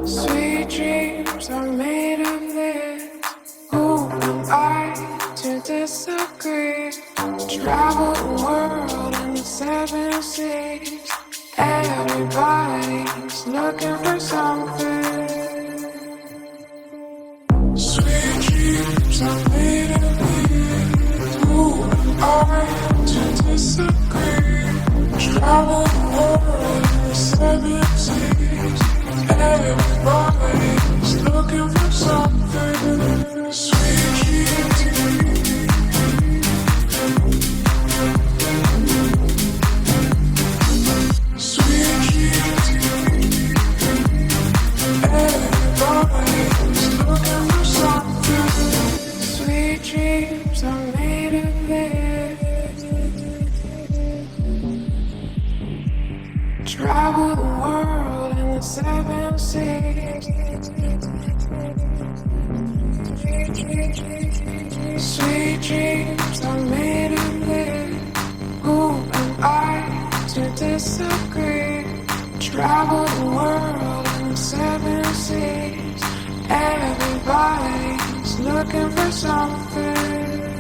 Sweet dreams are made of this. Who am I to disagree? Travel the world in the seven seas. Everybody's looking for something. Sweet dreams are made of this. Who am I to disagree? Travel the world in the seven seas. Everybody's looking for something. Sweet dreams. Sweet dreams. Everybody's looking for something. Sweet dreams are made of this. Travel the world in the seven seas. Sweet dreams are made of this. Who am I to disagree? Travel the world in the seven seas. Everybody's looking for something.